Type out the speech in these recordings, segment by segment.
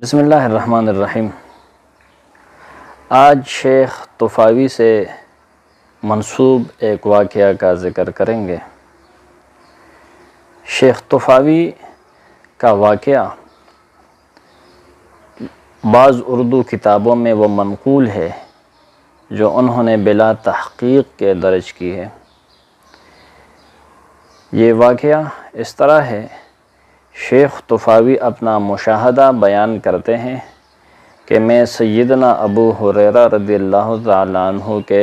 بسم اللہ الرحمن الرحیم۔ آج شیخ طفاوی سے منسوب ایک واقعہ کا ذکر کریں گے۔ شیخ طفاوی کا واقعہ بعض اردو کتابوں میں وہ منقول ہے جو انہوں نے بلا تحقیق کے درج کی ہے۔ یہ واقعہ اس طرح ہے، شیخ طفاوی اپنا مشاہدہ بیان کرتے ہیں کہ میں سیدنا ابو ہریرہ رضی اللہ تعالیٰ عنہ کے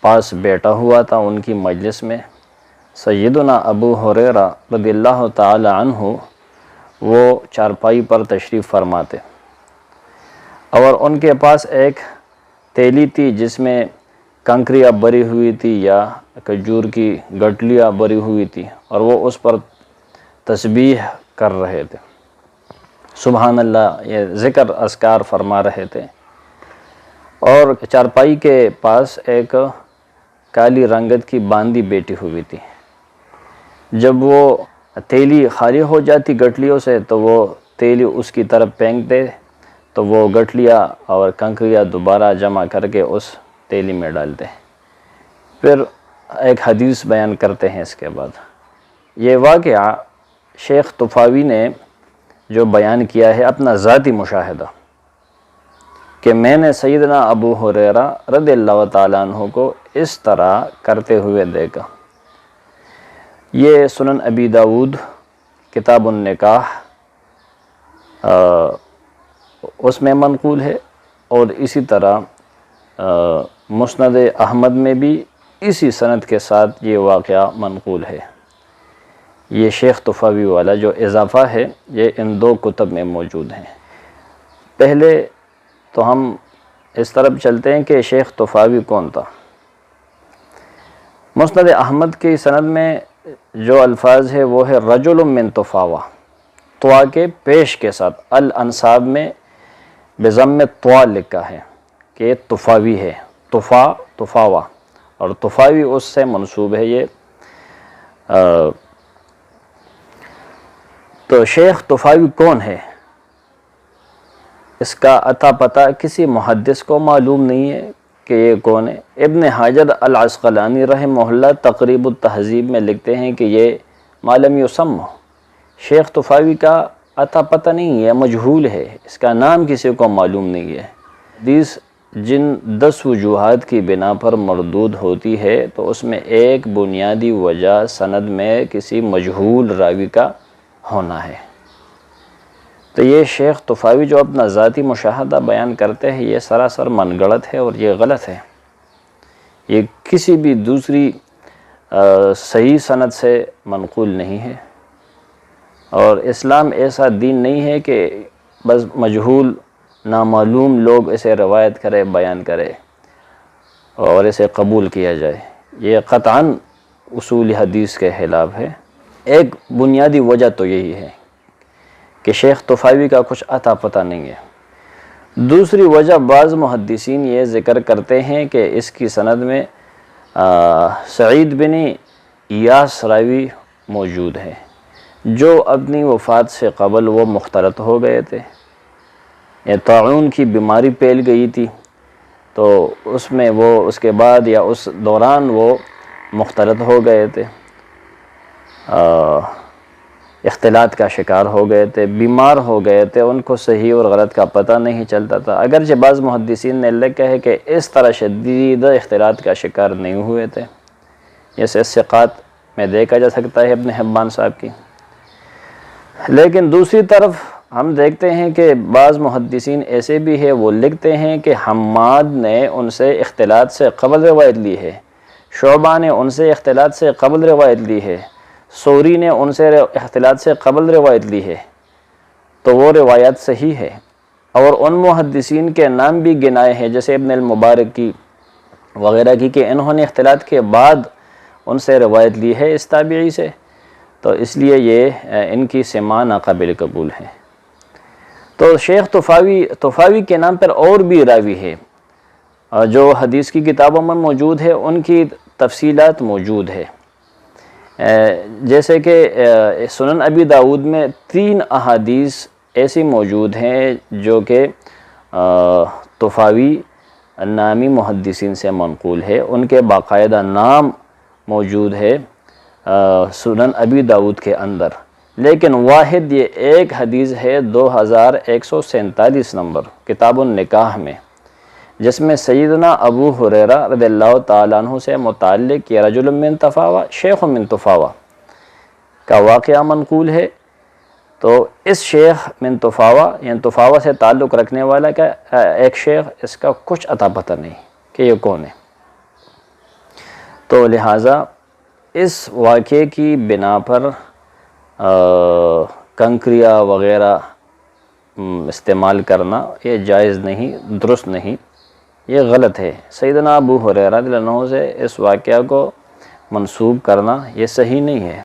پاس بیٹھا ہوا تھا ان کی مجلس میں۔ سیدنا ابو ہریرہ رضی اللہ تعالیٰ عنہ وہ چارپائی پر تشریف فرماتے اور ان کے پاس ایک تیلی تھی جس میں کنکریاں بری ہوئی تھی یا کھجور کی گٹلیاں بری ہوئی تھی، اور وہ اس پر تسبیح کر رہے تھے، سبحان اللہ یہ ذکر اذکار فرما رہے تھے۔ اور چارپائی کے پاس ایک کالی رنگت کی باندی بیٹھی ہوئی تھی۔ جب وہ تیلی خالی ہو جاتی گٹلیوں سے تو وہ تیلی اس کی طرف پھینکتے تو وہ گٹلیاں اور کنکریاں دوبارہ جمع کر کے اس تیلی میں ڈالتے۔ پھر ایک حدیث بیان کرتے ہیں اس کے بعد۔ یہ واقعہ شیخ طفاوی نے جو بیان کیا ہے اپنا ذاتی مشاہدہ کہ میں نے سیدنا ابو ہریرہ رضی اللہ تعالیٰ عنہ کو اس طرح کرتے ہوئے دیکھا۔ یہ سنن ابی داود کتاب النکاح اس میں منقول ہے، اور اسی طرح مسند احمد میں بھی اسی سند کے ساتھ یہ واقعہ منقول ہے۔ یہ شیخ طفاوی والا جو اضافہ ہے یہ ان دو کتب میں موجود ہیں۔ پہلے تو ہم اس طرف چلتے ہیں کہ شیخ طفاوی کون تھا۔ مسند احمد کی سند میں جو الفاظ ہے وہ ہے رجل من طفاوہ، طوا کے پیش کے ساتھ، الانساب میں بضم طوا لکھا ہے کہ یہ طفاوی ہے، طفاوہ، اور طفاوی اس سے منسوب ہے۔ یہ تو شیخ طفاوی کون ہے، اس کا اتا پتہ کسی محدث کو معلوم نہیں ہے کہ یہ کون ہے۔ ابن حجر العسقلانی رحمہ اللہ تقریب التہذیب میں لکھتے ہیں کہ یہ ما لم یسم، شیخ طفاوی کا اتا پتہ نہیں ہے، مجہول ہے، اس کا نام کسی کو معلوم نہیں ہے۔ حدیث جن 10 وجوہات کی بنا پر مردود ہوتی ہے تو اس میں ایک بنیادی وجہ سند میں کسی مجہول راوی کا ہونا ہے۔ تو یہ شیخ طفاوی جو اپنا ذاتی مشاہدہ بیان کرتے ہیں یہ سراسر من گڑت ہے اور یہ غلط ہے۔ یہ کسی بھی دوسری صحیح سند سے منقول نہیں ہے، اور اسلام ایسا دین نہیں ہے کہ بس مجہول نامعلوم لوگ اسے روایت کرے، بیان کرے اور اسے قبول کیا جائے۔ یہ قطعاً اصول حدیث کے خلاف ہے۔ ایک بنیادی وجہ تو یہی ہے کہ شیخ طفاوی کا کچھ اتا پتہ نہیں ہے۔ دوسری وجہ بعض محدثین یہ ذکر کرتے ہیں کہ اس کی سند میں سعید بن ایاس راوی موجود ہے جو اپنی وفات سے قبل وہ مختلط ہو گئے تھے، یہ طاعون کی بیماری پھیل گئی تھی، تو اس میں وہ اس کے بعد یا اس دوران وہ مختلط ہو گئے تھے، اختلاط کا شکار ہو گئے تھے، بیمار ہو گئے تھے، ان کو صحیح اور غلط کا پتہ نہیں چلتا تھا۔ اگرچہ بعض محدثین نے لکھا ہے کہ اس طرح شدید اختلاط کا شکار نہیں ہوئے تھے، جیسے ثقات میں دیکھا جا سکتا ہے ابن حبان صاحب کی۔ لیکن دوسری طرف ہم دیکھتے ہیں کہ بعض محدثین ایسے بھی ہیں وہ لکھتے ہیں کہ حماد نے ان سے اختلاط سے قبل روایت لی ہے، شعبہ نے ان سے اختلاط سے قبل روایت لی ہے، ثوری نے ان سے اختلاط سے قبل روایت لی ہے، تو وہ روایت صحیح ہے۔ اور ان محدثین کے نام بھی گنائے ہیں جیسے ابن المبارک کی وغیرہ کی کہ انہوں نے اختلاط کے بعد ان سے روایت لی ہے اس تابعی سے، تو اس لیے یہ ان کی سماع ناقابل قبول ہے۔ تو شیخ طفاوی کے نام پر اور بھی راوی ہے جو حدیث کی کتابوں میں موجود ہے، ان کی تفصیلات موجود ہے۔ جیسے کہ سنن ابی داود میں 3 احادیث ایسی موجود ہیں جو کہ طفاوی نامی محدثین سے منقول ہے، ان کے باقاعدہ نام موجود ہے سنن ابی داود کے اندر، لیکن واحد یہ ایک حدیث ہے 2147 نمبر کتاب النکاح میں، جس میں سیدنا ابو ہریرہ رضی اللہ تعالیٰ عنہ سے متعلق یہ رجل من طفاوہ شیخ من طفاوہ کا واقعہ منقول ہے۔ تو اس شیخ من طفاوہ یعنی طفاوہ سے تعلق رکھنے والا کا ایک شیخ، اس کا کچھ عطا پتہ نہیں کہ یہ کون ہے۔ تو لہٰذا اس واقعے کی بنا پر کنکریہ وغیرہ استعمال کرنا یہ جائز نہیں، درست نہیں، یہ غلط ہے۔ سیدنا ابو ہریرہ رضی اللہ عنہ سے اس واقعہ کو منسوب کرنا یہ صحیح نہیں ہے۔